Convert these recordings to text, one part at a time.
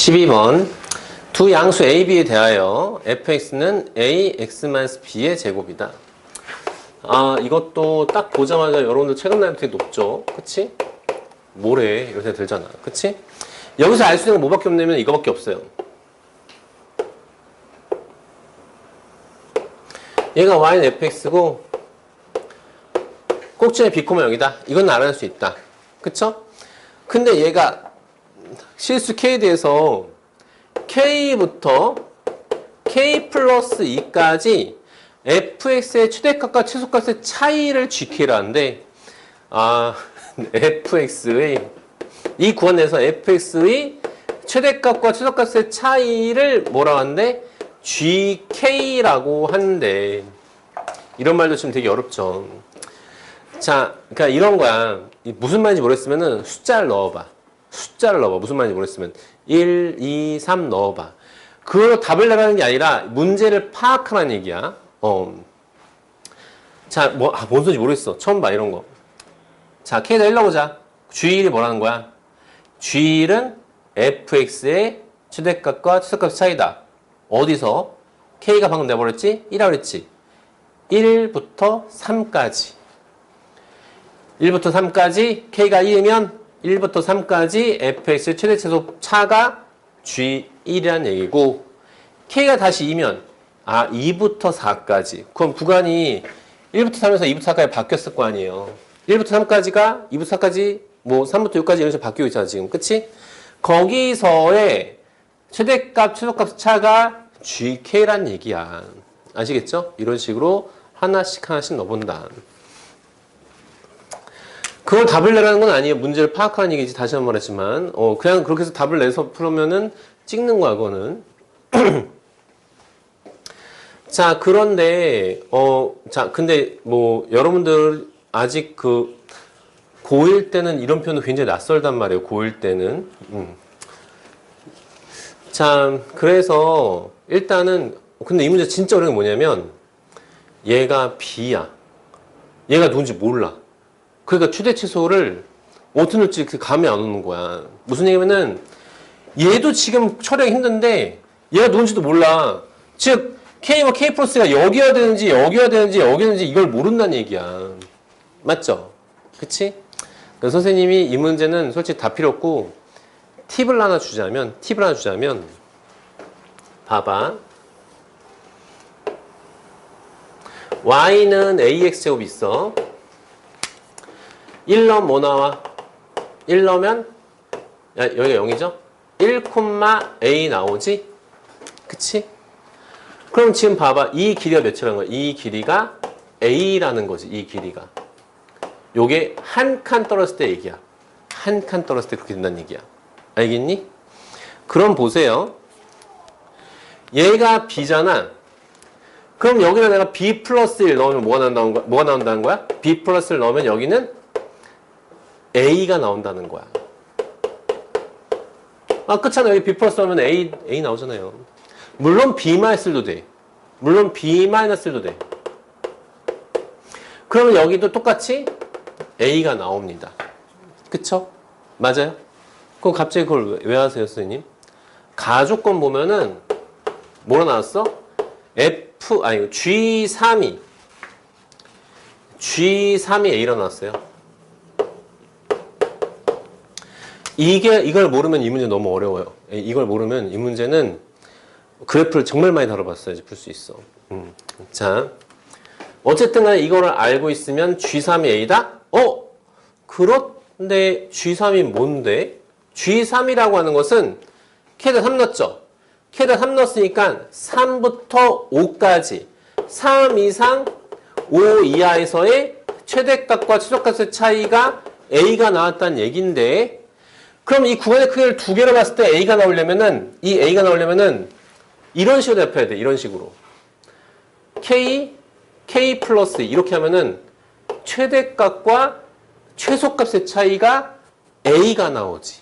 12번 두 양수 a, b에 대하여 fx는 a, x-b의 제곱이다. 이것도 딱 보자마자 여러분들 체감 난이도 되게 높죠? 그치? 뭐래? 이런 생각 들잖아. 그치? 여기서 알 수 있는 건 뭐밖에 없냐면 이거밖에 없어요. 얘가 y는 fx고 꼭지는 b, 0이다. 이건 알아낼 수 있다. 그쵸? 근데 얘가 실수 k에 대해서 k부터 k 플러스 2까지 fx의 최대값과 최소값의 차이를 gk라는데 fx의 이 구간에서 fx의 최대값과 최소값의 차이를 뭐라고 하는데 gk라고 하는데 이런 말도 지금 되게 어렵죠. 자, 그러니까 이런 거야. 무슨 말인지 모르겠으면은 숫자를 넣어봐. 무슨 말인지 모르겠으면 1, 2, 3 넣어봐. 그걸로 답을 내라는 게 아니라 문제를 파악하라는 얘기야. 자, 뭔 소리인지 모르겠어. 처음 봐, 이런 거. 자, K에다 1 넣어보자. G1이 뭐라는 거야? G1은 fx의 최대값과 최소값의 차이다. 어디서? K가 방금 내버렸지? 1이라고 그랬지? 1부터 3까지. 1부터 3까지 K가 1이면 1부터 3까지 fx의 최대 최소 차가 g1이라는 얘기고 K가 다시 2면 2부터 4까지 그럼 구간이 1부터 3에서 2부터 4까지 바뀌었을 거 아니에요. 1부터 3까지가 2부터 4까지 뭐 3부터 6까지 이런 식으로 바뀌고 있잖아 지금. 그치? 거기서의 최대값 최소값 차가 gk란 얘기야. 아시겠죠? 이런 식으로 하나씩 넣어본다. 그걸 답을 내라는 건 아니에요. 문제를 파악하는 얘기지. 다시 한 번 말했지만 그냥 그렇게 해서 답을 내서 풀으면은 찍는 거야 그거는. 자, 그런데 자, 근데 뭐 여러분들 아직 그 고1 때는 이런 표현은 굉장히 낯설단 말이에요. 고1 때는. 자, 그래서 일단은 근데 이 문제 진짜 어려운 게 뭐냐면 얘가 b야. 얘가 누군지 몰라. 그러니까 최대 최소를 어떻게 넣을지 감이 안 오는 거야. 무슨 얘기냐면은 얘도 지금 처리하기 힘든데 얘가 누군지도 몰라. 즉 K와 K 플러스가 여기여야 되는지 여기여야 되는지 여기였는지 이걸 모른다는 얘기야. 맞죠? 그치? 그래서 선생님이 이 문제는 솔직히 다 필요 없고 팁을 하나 주자면 봐봐. y는 ax제곱 있어. 1 넣으면 뭐 나와? 1 넣으면 여기가 0이죠? 1, a 나오지? 그치? 그럼 지금 봐봐. 이 길이가 몇이라는 거야? 이 길이가 a라는 거지. 이 길이가. 요게 한 칸 떨어졌을 때 얘기야. 한 칸 떨어졌을 때 그렇게 된다는 얘기야. 알겠니? 그럼 보세요. 얘가 b잖아. 그럼 여기다 내가 b 플러스 1 넣으면 뭐가 나온다는 거야? b 플러스 1 넣으면 여기는 a가 나온다는 거야. 그렇잖아. 여기 b 플러스 하면 a 나오잖아요. 물론 b-1도 돼. 돼. 그러면 여기도 똑같이 a가 나옵니다. 그쵸? 맞아요? 그럼 갑자기 그걸 왜 하세요, 선생님? 가조건 보면은 뭐로 나왔어? G3이 A로 나왔어요. 이걸 모르면 이 문제 너무 어려워요. 이걸 모르면 이 문제는 그래프를 정말 많이 다뤄봤어야지 풀 수 있어. 자, 어쨌든 간에 이거를 알고 있으면 G3이 A다? 그런데 G3이 뭔데? G3이라고 하는 것은 K에다 3 넣었죠? K에다 3 넣었으니까 3부터 5까지 3 이상 5 이하에서의 최대값과 최소값의 차이가 A가 나왔다는 얘기인데 그럼 이 구간의 크기를 두 개로 봤을 때 A가 나오려면은 이런 식으로 대표해야 돼. 이런 식으로. K 플러스 이렇게 하면은 최대값과 최소값의 차이가 A가 나오지.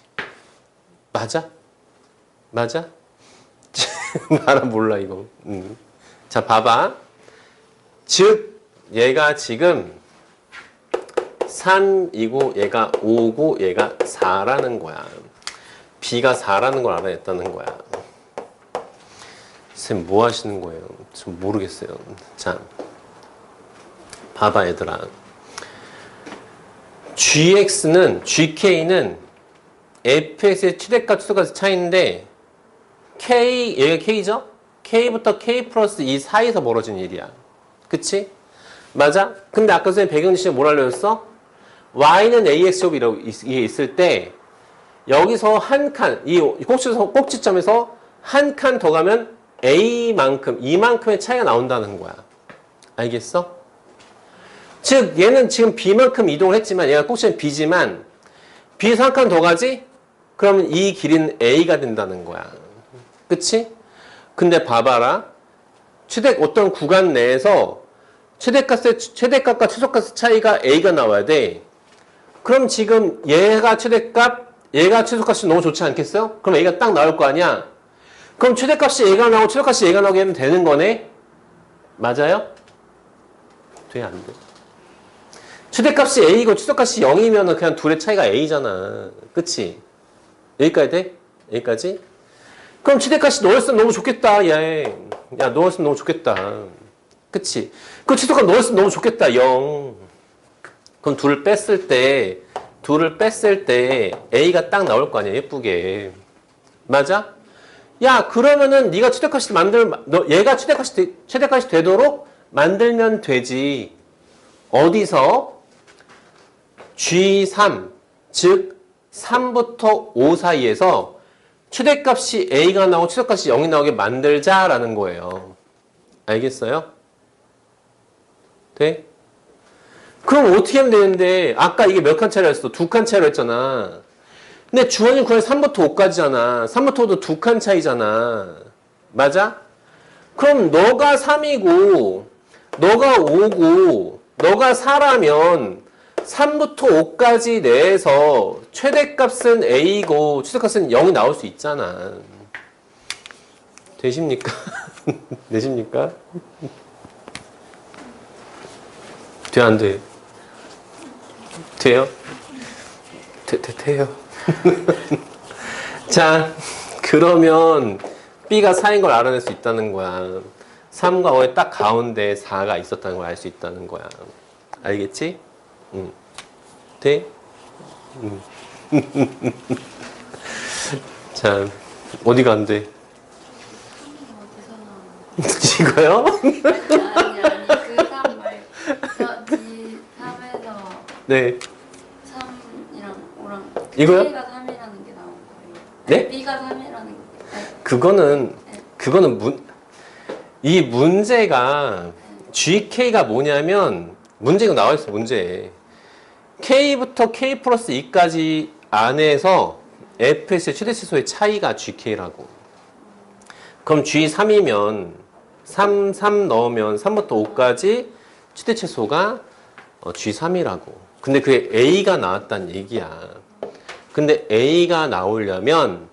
맞아? 나는 몰라 이거. 자, 봐봐. 즉 얘가 지금 3이고 얘가 5고 얘가 4라는 거야. B가 4라는 걸 알아냈다는 거야. 쌤, 뭐 하시는 거예요? 좀 모르겠어요. 자, 봐봐, 얘들아. GK는 fx의 최대값, 최소값의 차이인데, 얘가 K죠? K부터 K 플러스 이 사이에서 벌어진 일이야. 그치? 맞아? 근데 아까 선생님 배경 지시에 뭘 알려줬어? Y는 AX 제곱이라고 이게 있을 때, 여기서 한 칸, 이 꼭지점에서 한 칸 더 가면 A만큼, 이만큼의 차이가 나온다는 거야. 알겠어? 즉, 얘는 지금 B만큼 이동을 했지만, 얘가 꼭지점 B지만, B에서 한 칸 더 가지? 그러면 이 길이는 A가 된다는 거야. 그치? 근데 봐봐라. 어떤 구간 내에서 최대값과 최소값의 차이가 A가 나와야 돼. 그럼 지금 얘가 최대값, 얘가 최소값이 너무 좋지 않겠어요? 그럼 A가 딱 나올 거 아니야? 그럼 최대값이 A가 나오고 최소값이 A가 나오게 하면 되는 거네? 맞아요? 돼, 안 돼? 최대값이 A고 최소값이 0이면 그냥 둘의 차이가 A잖아. 그치? 여기까지 돼? 여기까지? 그럼 최대값이 넣었으면 너무 좋겠다, 얘. 야, 넣었으면 너무 좋겠다. 그치? 그 최소값 넣었으면 너무 좋겠다, 0. 그럼 둘을 뺐을 때 A가 딱 나올 거 아니야, 예쁘게. 맞아? 야, 그러면은 네가 얘가 최대값이 되도록 만들면 되지. 어디서? G3, 즉 3부터 5 사이에서 최대값이 A가 나오고 최소값이 0이 나오게 만들자라는 거예요. 알겠어요? 돼? 그럼 어떻게 하면 되는데, 아까 이게 몇 칸 차이로 했어? 2칸 차이로 했잖아. 근데 주원이 구간이 3부터 5까지잖아. 3부터 5도 2칸 차이잖아. 맞아? 그럼 너가 3이고, 너가 5고, 너가 4라면 3부터 5까지 내에서 최대값은 A고 최소값은 0이 나올 수 있잖아. 되십니까? 되십니까? 돼, 안 돼? 돼요? 돼요. 자, 그러면 B가 4인 걸 알아낼 수 있다는 거야. 3과 5의 딱 가운데 4가 있었다는 걸 알 수 있다는 거야. 알겠지? 돼? 자, 어디가 안 돼? 이거요? 아니, 그 3 말고 이 3에서 네. 3이랑 5랑 이거요? B가 3이라는 게 나온 거예요. 네? B가 3이라는 게 그거는 이 문제가 GK가 뭐냐면 문제가 나와 있어, 문제에. K부터 K 플러스 2까지 안에서 fx의 최대 치수의 차이가 GK라고. 그럼 G3이면 3 넣으면 3부터 5까지 최대 치수가 G3이라고. 근데 그게 A가 나왔다는 얘기야. 근데 A가 나오려면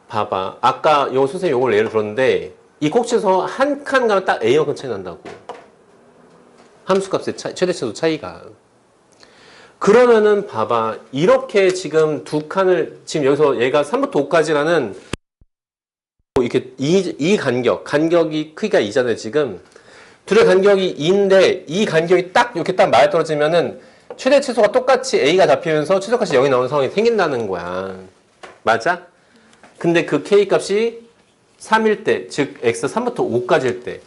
봐봐. 아까 선생님 요걸 예를 들었는데 이 꼭지에서 한 칸 가면 딱 A만큼 차이 난다고. 함수값의 최대 치수 차이가. 그러면은 봐봐. 이렇게 지금 두 칸을 지금 여기서 얘가 3부터 5까지라는 이렇게 이 간격이 크기가 2잖아요, 지금. 둘의 간격이 2인데 이 간격이 딱 이렇게 딱 맞아떨어지면은 최대 치수가 똑같이 A가 잡히면서 최소값이 0이 나오는 상황이 생긴다는 거야. 맞아? 근데 그 K 값이 3일 때, 즉 X 3부터 5까지일 때,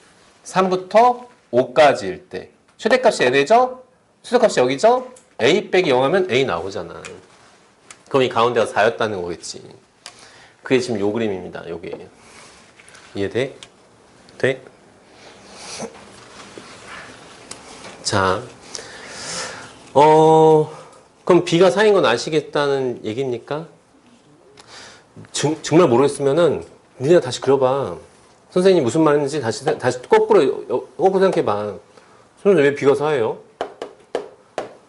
3부터 5까지일 때 최대값이 N이죠? 최소값이 여기죠? A 빼기 0 하면 A 나오잖아. 그럼 이 가운데가 4였다는 거겠지. 그게 지금 요 그림입니다. 요게. 이해돼? 돼? 자, 그럼 B가 4인 건 아시겠다는 얘기입니까? 정말 모르겠으면은 니네가 다시 그려봐. 선생님이 무슨 말했는지 다시 거꾸로 생각해봐. 선생님 왜 B가 4예요?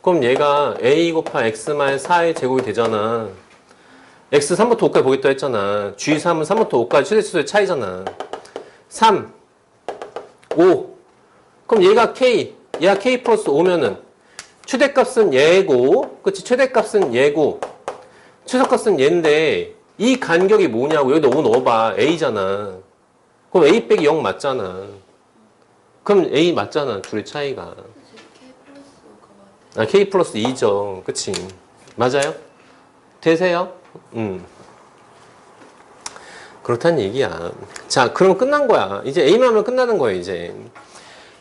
그럼 얘가 A 곱하 X-4의 제곱이 되잖아. X 3부터 5까지 보겠다 했잖아. G3은 3부터 5까지 최대치수의 차이잖아. 3, 5. 그럼 얘가 K 플러스 5면은 최대값은 얘고, 그치? 최대값은 얘고, 최소값은 얘인데 이 간격이 뭐냐고. 여기다 5 넣어봐. A잖아. 그럼 A 빼기 0 맞잖아. 그럼 A 맞잖아. 둘의 차이가. 그치, K 플러스 5가 맞아. K 플러스 2죠. 그치? 맞아요? 되세요? 그렇다는 얘기야. 자, 그럼 끝난 거야. 이제 A만 하면 끝나는 거야, 이제.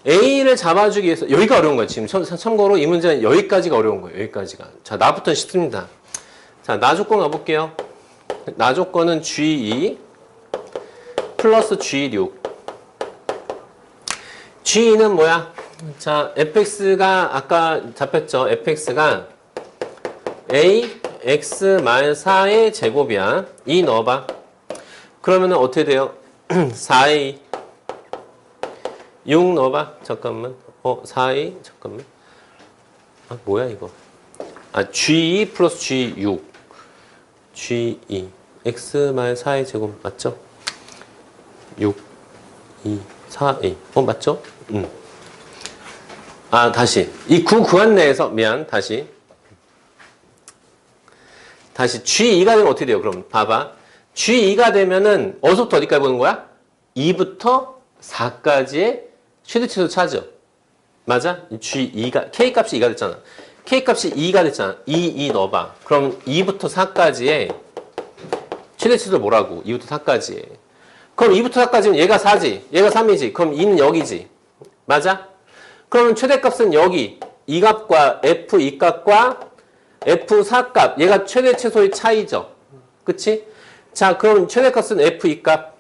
A를 잡아주기 위해서, 여기가 어려운 거야, 지금. 참고로 이 문제는 여기까지가 어려운 거예요, 여기까지가. 자, 나부터 쉽습니다. 자, 나 조건 가볼게요. 나 조건은 G2 플러스 G6. G2는 뭐야? 자, fx가 아까 잡혔죠? fx가 a x-4의 제곱이야. 2 넣어봐. 그러면은 어떻게 돼요? 4a 6 넣어봐. 잠깐만. 4a 잠깐만. 아, 뭐야 이거? 아, g2 플러스 g6 g2 x-4의 제곱 맞죠? 6 2 4a 맞죠? 아, 다시 이 구간 내에서 미안 다시 G2가 되면 어떻게 돼요? 그럼 봐봐. G2가 되면은 어디서부터 어디까지 보는 거야? 2부터 4까지의 최대치수 찾아. 맞아? G2가 K 값이 2가 됐잖아. K 값이 2가 됐잖아. 2 넣어봐. 그럼 2부터 4까지의 최대치수 뭐라고? 2부터 4까지의. 그럼 2부터 4까지면 얘가 4지. 얘가 3이지. 그럼 2는 여기지. 맞아? 그러면 최대값은 여기 2값과 F2 값과 F4 값. 얘가 최대 최소의 차이죠. 그치? 자, 그럼 최대값은 F2 값.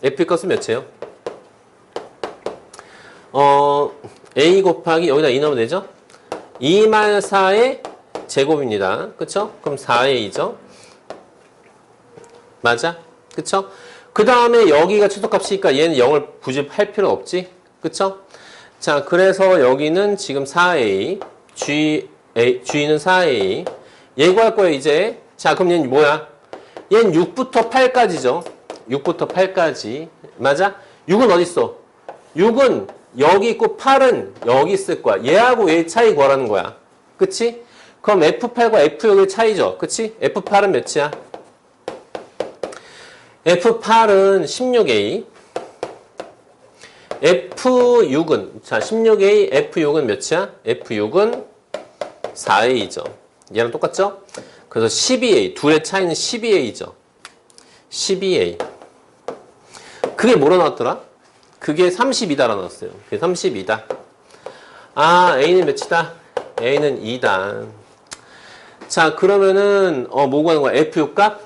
F2 값은 몇이에요? A 곱하기 여기다 2 넣으면 되죠? 2-4의 제곱입니다. 그쵸? 그럼 4A죠? 맞아? 그쵸? 그 다음에 여기가 최소값이니까 얘는 0을 굳이 할 필요 없지? 그쵸? 자, 그래서 여기는 지금 4A, G는 4A. 얘 구할 거예요, 이제. 자, 그럼 얘는 뭐야? 얘는 6부터 8까지죠. 6부터 8까지. 맞아? 6은 어디 있어? 6은 여기 있고 8은 여기 있을 거야. 얘하고 얘 차이 구하라는 거야. 그치? 그럼 F8과 F6의 차이죠. 그치? F8은 몇이야? F8은 16A. F6은, 자, 16A, F6은 몇이야? F6은 4A죠. 얘랑 똑같죠? 그래서 12A, 둘의 차이는 12A죠. 12A. 그게 뭐로 나왔더라? 그게 32다라 나왔어요. 그게 32다. 아, A는 몇이다? A는 2다. 자, 그러면은, 뭐 구하는 거야? F6 값?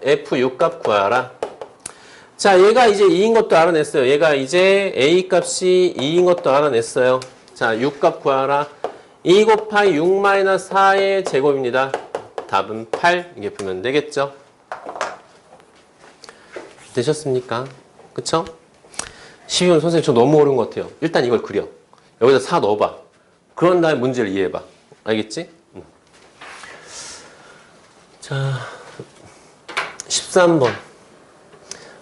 F6 값 구하라. 자, 얘가 이제 2인 것도 알아냈어요. 얘가 이제 A 값이 2인 것도 알아냈어요. 자, 6 값 구하라. 2 곱하기 6-4의 제곱입니다. 답은 8. 이게 보면 되겠죠? 되셨습니까? 그쵸? 12번 선생님 저 너무 어려운 것 같아요. 일단 이걸 그려. 여기다 4 넣어봐. 그런 다음에 문제를 이해해봐. 알겠지? 자, 13번.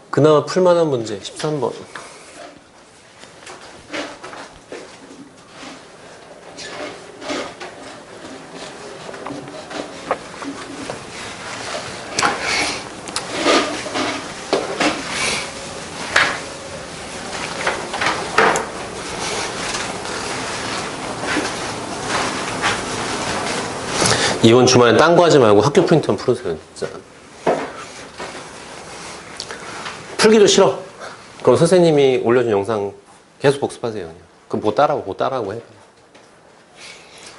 그나마 풀만한 문제 13번. 이번 주말에 딴 거 하지 말고 학교 프린트만 풀으세요. 진짜. 풀기도 싫어. 그럼 선생님이 올려준 영상 계속 복습하세요. 그냥. 그럼 뭐 따라하고 해.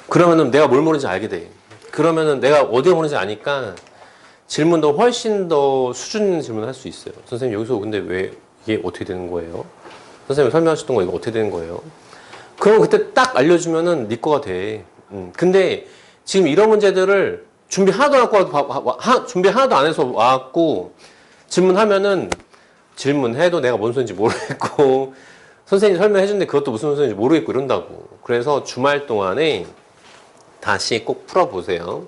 그러면은 내가 뭘 모르는지 알게 돼. 그러면은 내가 어디에 모르는지 아니까 질문도 훨씬 더 수준 있는 질문을 할 수 있어요. 선생님 여기서 근데 왜 이게 어떻게 되는 거예요? 선생님이 설명하셨던 거 이거 어떻게 되는 거예요? 그럼 그때 딱 알려주면은 네 거가 돼. 근데 지금 이런 문제들을 준비 하나도 안 해서 와갖고 질문하면은 질문해도 내가 뭔 소리인지 모르겠고 선생님이 설명해줬는데 그것도 무슨 소리인지 모르겠고 이런다고. 그래서 주말 동안에 다시 꼭 풀어보세요.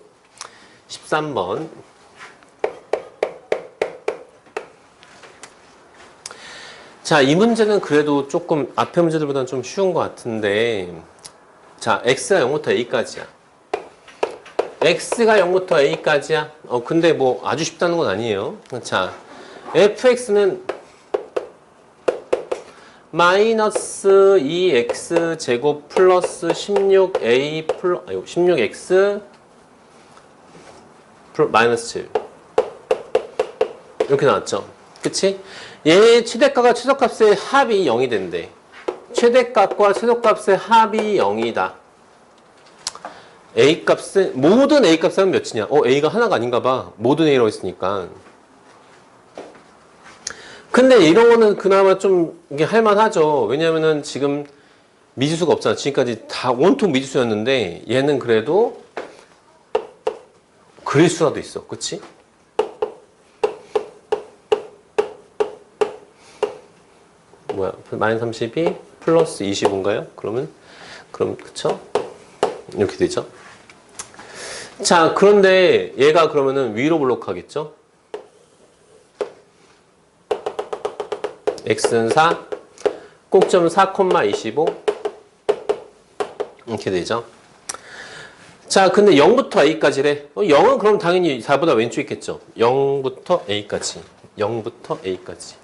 13번. 자, 이 문제는 그래도 조금 앞에 문제들보다는 좀 쉬운 것 같은데 자, x가 0부터 a까지야. x가 0부터 a까지야. 근데 뭐 아주 쉽다는 건 아니에요. 자, fx는 마이너스 2x 제곱 플러스 16a 플러스 16x 마이너스 7 이렇게 나왔죠. 그치? 얘 최대값과 최소값의 합이 0이 된대. 최대값과 최소값의 합이 0이다. A값은 모든 A값은 몇이냐? A가 하나가 아닌가 봐. 모든 A라고 했으니까. 근데 이런 거는 그나마 좀 이게 할만하죠. 왜냐면은 지금 미지수가 없잖아. 지금까지 다 온통 미지수였는데 얘는 그래도 그릴수라도 있어. 그치? 뭐야? 마이너스 32 플러스 25인가요? 그럼 그쵸? 이렇게 되죠. 자, 그런데 얘가 그러면은 위로 블록하겠죠? x는 4, 꼭점 4,25 이렇게 되죠. 자, 근데 0부터 a까지래. 0은 그럼 당연히 4보다 왼쪽에 있겠죠. 0부터 a까지. 0부터 a까지.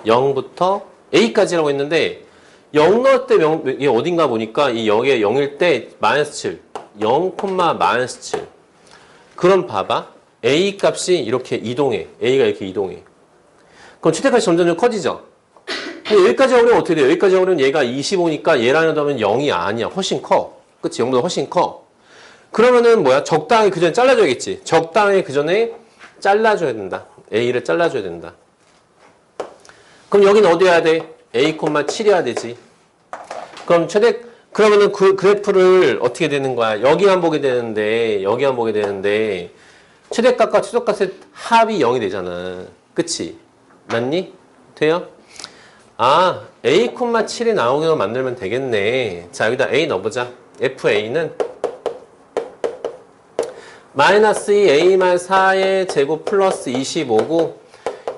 0부터 a까지라고 했는데 0 넣을 때 이게 어딘가 보니까 이 0에 0일 때 마이너스 7. 0, 마이너스 7. 그럼 봐봐. a 값이 이렇게 이동해. a가 이렇게 이동해. 그럼 최대값이 점점 커지죠? 근데 여기까지 오려면 어떻게 돼요? 여기까지 오려면 얘가 25니까 얘랑 하면 0이 아니야. 훨씬 커. 그치? 0보다 훨씬 커. 그러면은 뭐야? 적당히 그 전에 잘라줘야겠지. 적당히 그 전에 잘라줘야 된다. a를 잘라줘야 된다. 그럼 여기는 어디 해야 돼? a, 7이어야 되지. 그러면은 그 그래프를 어떻게 되는 거야? 여기만 보게 되는데, 최대값과 최소값의 합이 0이 되잖아. 그치? 맞니? 돼요? 아, a, 7이 나오기로 만들면 되겠네. 자, 여기다 a 넣어보자. fa는 마이너스 2a 말 4의 제곱 플러스 25고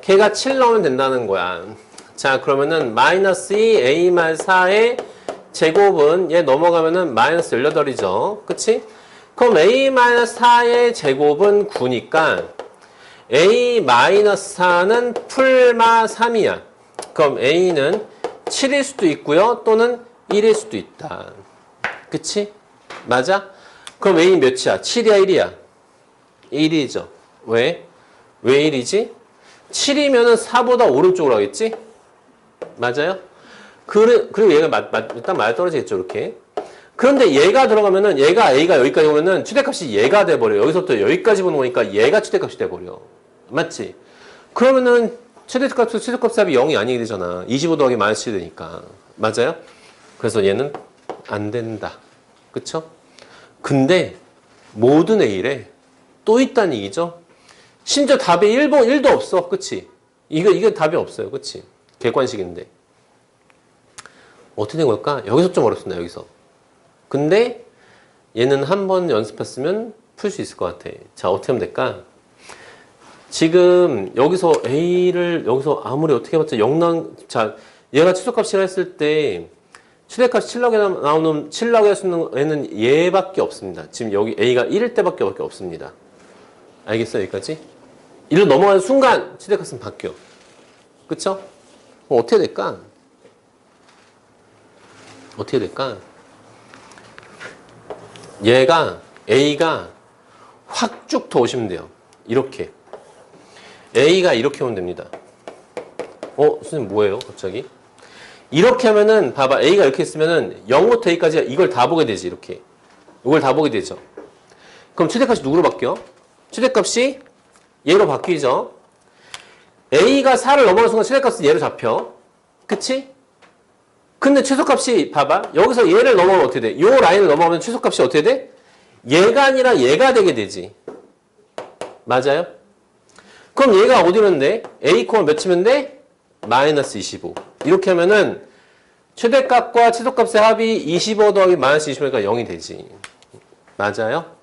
걔가 7 넣으면 된다는 거야. 자, 그러면은 마이너스 2a 말 4의 제곱은 얘 넘어가면은 마이너스 18이죠. 그치? 그럼 a 마이너스 4의 제곱은 9니까 a 마이너스 4는 풀마 3이야. 그럼 a는 7일 수도 있고요. 또는 1일 수도 있다. 그치? 맞아? 그럼 a 몇이야? 7이야, 1이야? 1이죠. 왜? 왜 1이지? 7이면은 4보다 오른쪽으로 하겠지? 맞아요? 그리고 얘가 일단 맞아 떨어지겠죠, 이렇게. 그런데 얘가 들어가면은, a가 여기까지 오면은 최대값이 얘가 돼버려. 여기서부터 여기까지 보는 거니까 얘가 최대값이 돼버려. 맞지? 그러면은 최대값과 최소값 합이 0이 아니게 되잖아. 25 더하기 마이너스 7이 되니까. 맞아요? 그래서 얘는 안 된다. 그쵸? 근데 모든 A래. 또 있다는 얘기죠? 심지어 답에 1도 없어. 그치? 이게 답이 없어요. 그치? 객관식인데. 어떻게 된 걸까? 여기서 좀 어렵습니다. 여기서. 근데 얘는 한 번 연습했으면 풀 수 있을 것 같아. 자, 어떻게 하면 될까? 지금 여기서 A를 여기서 아무리 어떻게 해봤자 자, 얘가 최소값이라 했을 때 최대값이 7라고 나오는 7라고 할 수 있는 애는 얘밖에 없습니다. 지금 여기 A가 1일 때밖에 없습니다. 알겠어요? 여기까지? 1로 넘어가는 순간 최대값은 바뀌어. 그쵸? 그럼 어떻게 될까? 어떻게 될까? A가 확 쭉 더 오시면 돼요. 이렇게. A가 이렇게 오면 됩니다. 선생님 뭐예요? 갑자기? 이렇게 하면은, 봐봐. A가 이렇게 했으면은 0부터 A까지 이걸 다 보게 되지, 이렇게. 이걸 다 보게 되죠. 그럼 최대값이 누구로 바뀌어? 최대값이 얘로 바뀌죠. A가 4를 넘어가는 순간 최대값은 얘로 잡혀. 그치? 근데 최소값이 봐봐. 여기서 얘를 넘어가면 어떻게 돼? 요 라인을 넘어가면 최소값이 어떻게 돼? 얘가 아니라 얘가 되게 되지. 맞아요? 그럼 얘가 어디면 돼? A, 몇이면 돼? 마이너스 25. 이렇게 하면은 최대값과 최소값의 합이 25 더하기 마이너스 25니까 0이 되지. 맞아요?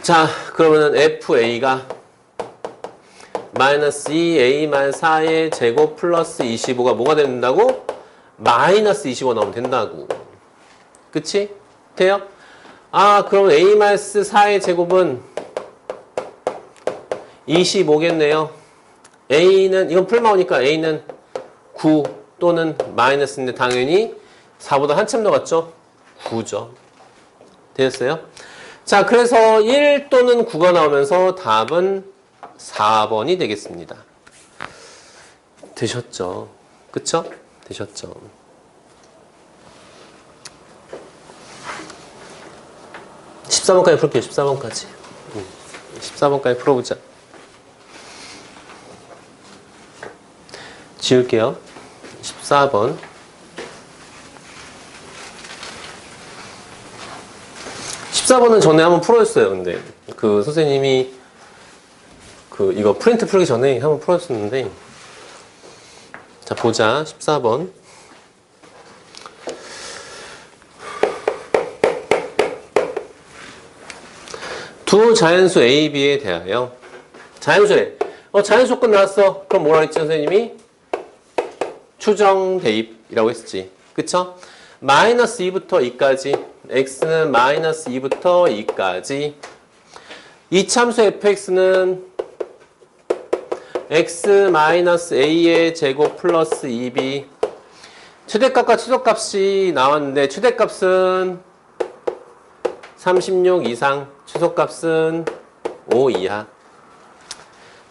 자, 그러면은 FA가 마이너스 2A 말 4의 제곱 플러스 25가 뭐가 된다고? 마이너스 25 나오면 된다고. 그치? 돼요? 그럼 A-4의 제곱은 25겠네요. A는, 이건 풀마오니까 A는 9 또는 마이너스인데 당연히 4보다 한참 나갔죠? 9죠. 되셨어요? 자, 그래서 1 또는 9가 나오면서 답은 4번이 되겠습니다. 되셨죠? 그쵸? 되셨죠? 음. 14번까지 풀게요. 14번까지. 14번까지 풀어보자. 지울게요. 14번. 14번은 전에 한번 풀어줬어요. 근데 그 선생님이 이거 프린트 풀기 전에 한번 풀어줬었는데, 자 보자. 14번. 두 자연수 A, B에 대하여 자연수래. 자연수 조건 나왔어. 그럼 뭐라 했지 선생님이? 추정 대입이라고 했었지. 그쵸? 마이너스 2부터 2까지, x는 마이너스 2부터 2까지, 이 참수 fx는 x 마이너스 a의 제곱 플러스 2b, 최대값과 최소값이 나왔는데 최대값은 36 이상, 최소값은 5 이하.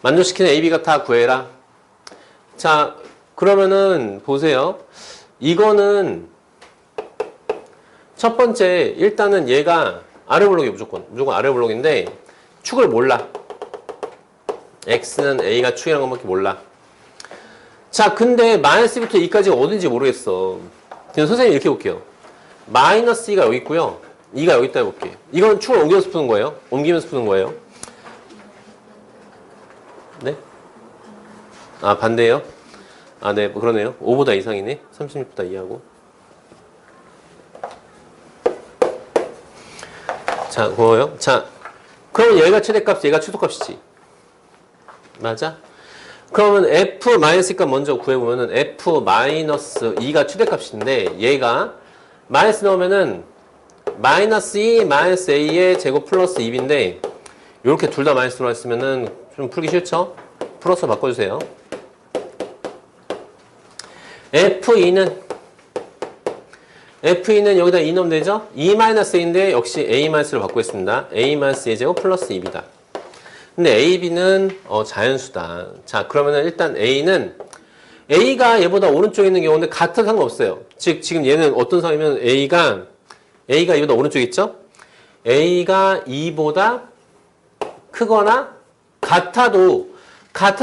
만족시키는 ab가 다 구해라. 자, 그러면은 보세요. 이거는 첫 번째, 일단은 얘가 아래 블록이 무조건 아래 블록인데 축을 몰라. x는 a가 축이라는 것밖에 몰라. 자, 근데 마이너스 2부터 2까지가 어딘지 모르겠어. 그럼 선생님이 이렇게 볼게요. 마이너스 2가 여기 있고요, 2가 여기 있다 해볼게. 이건 축을 옮겨서 푸는 거예요? 옮기면서 푸는 거예요? 네? 반대예요? 네, 그러네요. 5보다 이상이네. 36보다 2하고. 자, 고마워요. 자, 그럼 얘가 최대값, 얘가 최소값이지. 맞아? 그러면 f-값 먼저 구해보면은 f-2가 최대값인데, 얘가 마이너스 넣으면은 마이너스 2 마이너스 a의 제곱 플러스 2b인데, 요렇게 둘 다 마이너스로 했으면은 좀 풀기 싫죠? 풀어서 바꿔주세요. F2는 여기다 2 넣으면 되죠? 2-a인데 역시 a-를 바꾸겠습니다. a-의 제곱 플러스 2b다. 근데 a, b는 자연수다. 자, 그러면은 일단 a는, a가 얘보다 오른쪽에 있는 경우는 같아도 상관없어요. 즉 지금 얘는 어떤 상황이면 a가 얘보다 오른쪽에 있죠? a가 2보다 크거나 같아도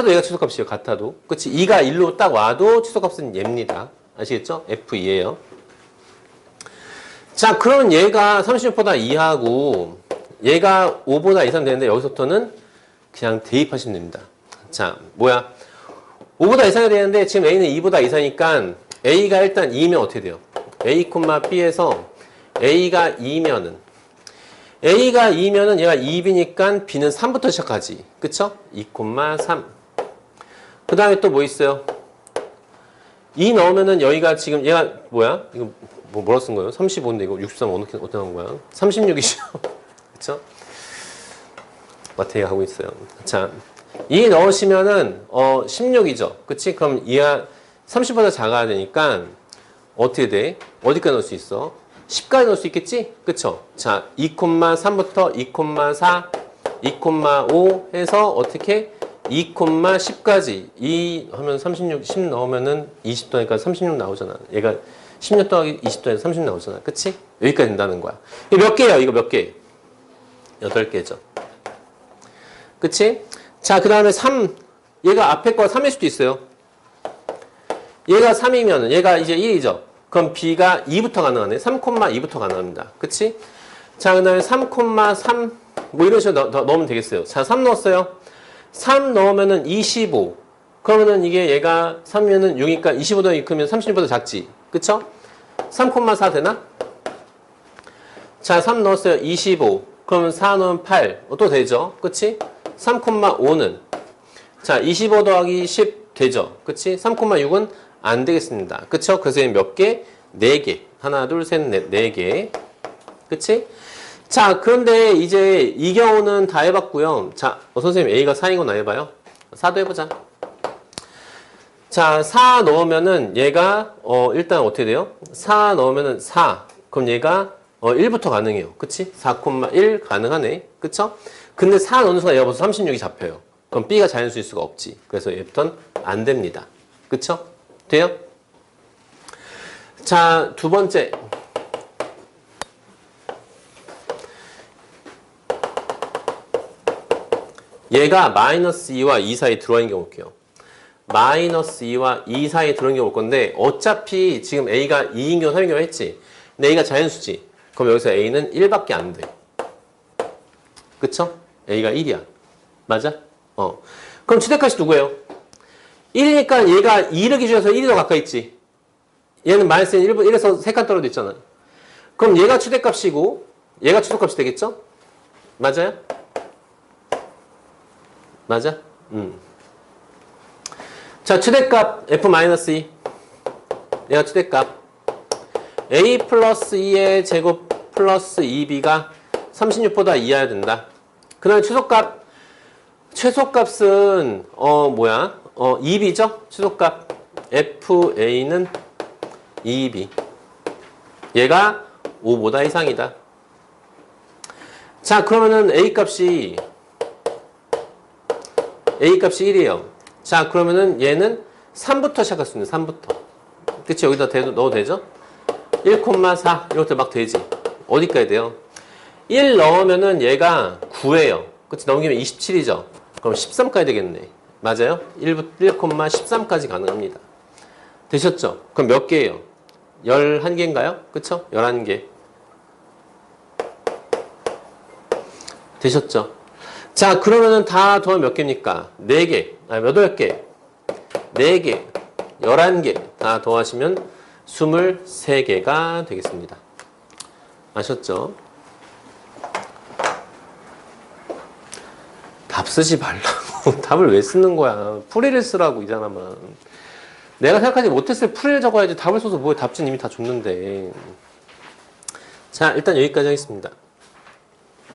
얘가 최소값이에요. 같아도. 그치? 2가 1로 딱 와도 최소값은 얘입니다. 아시겠죠? F2예요. 자, 그러면 얘가 36보다 2하고 얘가 5보다 이상 되는데 여기서부터는 그냥 대입하시면 됩니다. 자, 뭐야? 5보다 이상이 되는데 지금 A는 2보다 이상이니까 A가 일단 2면 어떻게 돼요? A, B에서 A가 2면은 얘가 2B니까 B는 3부터 시작하지. 그쵸? 2, 3. 그 다음에 또 뭐 있어요? 2 넣으면은 여기가 지금 얘가 뭐야? 이거 뭐라 쓴 거예요? 35인데 이거 63 어떻게 나온 거야? 36이죠. 그쵸? 마태가 하고 있어요. 자, 2 넣으시면은 16이죠. 그치? 그럼 2가 30보다 작아야 되니까 어떻게 돼? 어디까지 넣을 수 있어? 10까지 넣을 수 있겠지? 그쵸? 자, 2,3부터 2,4, 2,5 해서 어떻게? 2,10까지. 2 하면 36, 10 넣으면은 20 더하니까 36 나오잖아. 얘가 16 더하기 20 더해서 30 나오잖아. 그치? 여기까지 된다는 거야. 이거 몇 개예요? 이거 몇 개? 8개죠. 그치? 자, 그 다음에 3. 얘가 앞에 거 3일 수도 있어요. 얘가 3이면 얘가 이제 1이죠. 그럼 B가 2부터 가능하네. 3,2부터 가능합니다. 그치? 자, 그 다음에 3,3 뭐 이런 식으로 넣으면 되겠어요. 자, 3 넣었어요. 3 넣으면은 25. 그러면은 이게 얘가 3이면은 6이니까 25도 6 크면 36보다 작지. 그쵸? 3,4 되나? 자, 3 넣었어요. 25. 그러면 4 넣으면 8. 또 되죠? 그치? 3,5는 자, 25 더하기 10 되죠? 그치? 3,6은 안 되겠습니다. 그쵸? 그래서 몇 개? 4개. 하나, 둘, 셋, 넷, 4개. 그치? 자, 그런데 이제 이 경우는 다 해봤고요. 자, 선생님 A가 4인 건 해봐요. 4도 해보자. 자, 4 넣으면은 얘가 일단 어떻게 돼요? 4 넣으면은 4. 그럼 얘가 1부터 가능해요. 그치? 4,1 가능하네. 그쵸? 근데 4 넣는 순간 얘가 벌써 36이 잡혀요. 그럼 B가 자연수일 수가 없지. 그래서 얘부터는 안 됩니다. 그쵸? 돼요? 자, 두 번째. 얘가 마이너스 2와 2 사이에 들어와 있는 경우 볼게요. 마이너스 2와 2 사이에 들어온 경우 볼 건데 어차피 지금 A가 2인 경우 3인 경우 했지. 근데 A가 자연수지. 그럼 여기서 A는 1밖에 안 돼. 그쵸? A가 1이야. 맞아? 그럼 최대값이 누구예요? 1이니까 얘가 2를 기준해서 1이 더 가까이 있지. 얘는 마이너스 1에서 3칸 떨어져 있잖아. 그럼 얘가 최대값이고 얘가 최소값이 되겠죠? 맞아요? 맞아? 자, 최대값 F-2 얘가 최대값 A 플러스 2의 제곱 플러스 2B가 36보다 이하여야 된다. 그 다음에 최소값은 2B죠? 최소값 FA는 2B 얘가 5보다 이상이다. 자, 그러면은 A값이 1이에요. 자, 그러면은 얘는 3부터 시작할 수 있는 3부터. 그치? 여기다 넣어도 되죠? 1,4 이렇게 막 되지. 어디까지 돼요? 1 넣으면은 얘가 9예요. 그치? 넘기면 27이죠? 그럼 13까지 되겠네. 맞아요? 1,13까지 가능합니다. 되셨죠? 그럼 몇 개예요? 11개인가요? 그쵸? 11개. 되셨죠? 자, 그러면은 다 더하면 몇 개입니까? 4개. 8개. 4개. 11개. 다 더하시면 23개가 되겠습니다. 아셨죠? 답 쓰지 말라고. 답을 왜 쓰는 거야? 풀이를 쓰라고, 이 사람은. 내가 생각하지 못했을 풀이를 적어야지 답을 써서 뭐에 답지는 이미 다 줬는데. 자, 일단 여기까지 하겠습니다.